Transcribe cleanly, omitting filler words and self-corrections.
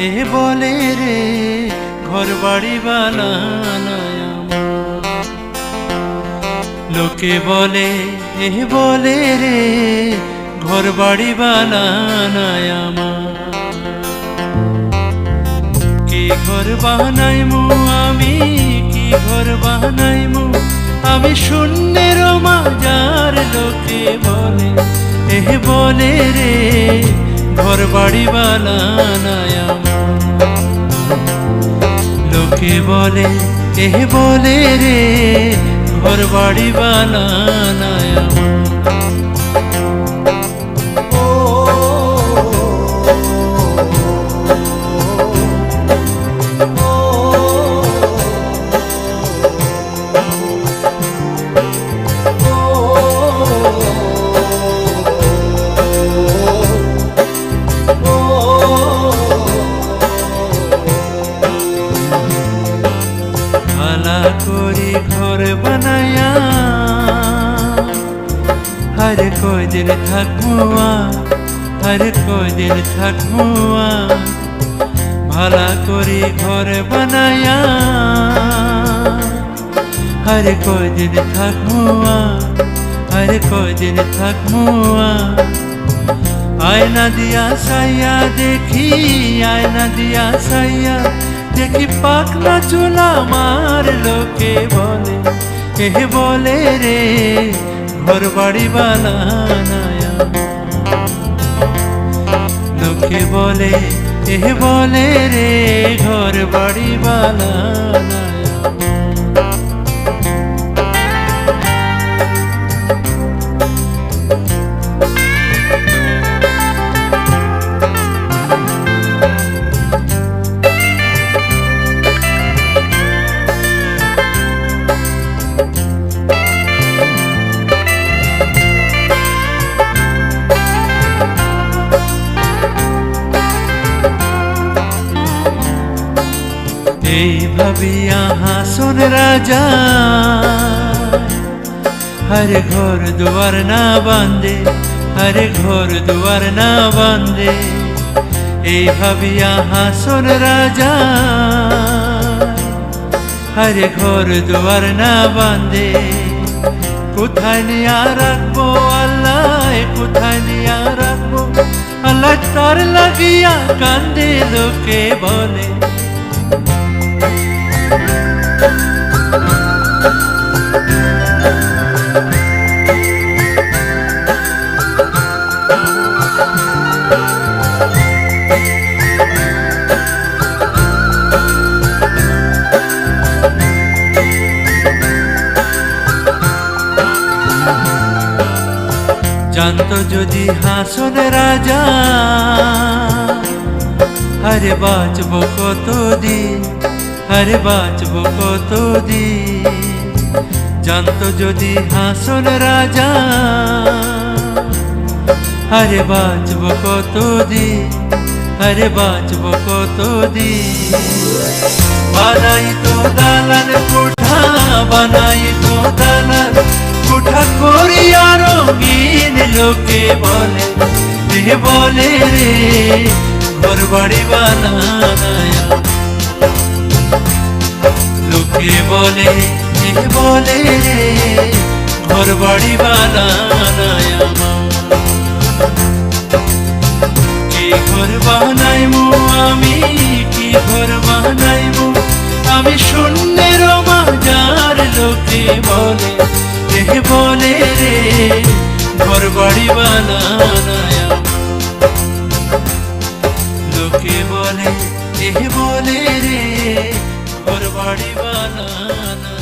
এ বলে রে ঘর বাড়ি বানানায় আমার। লোকে বলে এ বলে রে ঘর বাড়ি বানানায় আমার। কি ঘর বানাইমু আমি, কি ঘর বানাইমু আমি শূন্যের মাজার। লোকে বলে এ বলে রে ঘর বাড়ি বানানায় আমার। লোকে বলে এ বলে রে ঘর বাড়ি বানানায় আমার। ভালা করি ঘর বানায়া হর কয়দিন থাকবো, হর কয়দিন থাকবো। ভালা করি ঘর বানায়া হর কয়দিন থাকবো, হর কয়দিন থাকবো। আয়না দিয়া সাইয়া দেখি, আয়না দিয়া সাইয়া দেখি পাকনা চুল আমার। লোকে বলে এ বলে রে ঘর বাড়ি বানানায় আমার। লোকে বলে এ বলে রে ঘর বাড়ি বানানায় আমার। এই ভাবিয়া হাসন রাজা হর ঘর দুয়ার না বাঁধে, হর ঘর দুয়ার না বাঁধে। এই ভাবিয়া হাসন রাজা হর ঘর দুয়ার না বাঁধে। কোথায় নিয়া রাখবো আল্লাহ, কোথায় নিয়া রাখবো আল্লাহ তার লাগিয়া কান্দে। লোকে বলে জানতো যদি হাসন রাজা আরে বাঁচবো কতদিন, আরে বাঁচবো কতদিন। জানতো যদি হাসন রাজা আরে বাঁচবো কতদিন, আরে বাঁচবো কতদিন। বানাই তো দালান কোঠা, বানাই তো দালান কোঠা করিয়া রঙিন। লোকে বলে এ বলে রে ঘর বাড়ি বানানায় আমার। লোকে বলে এ বলে রে ঘর বাড়ি বানানায় আমার। কি ঘর বানাইমু আমি, কি ঘর বানাইমু আমি শূন্যের মাজার। লোকে বলে এ বলে রে ঘর বাড়ি বানানায় আমার। লোকে বলে এ বলে রে ঘর বাড়ি বানানায়।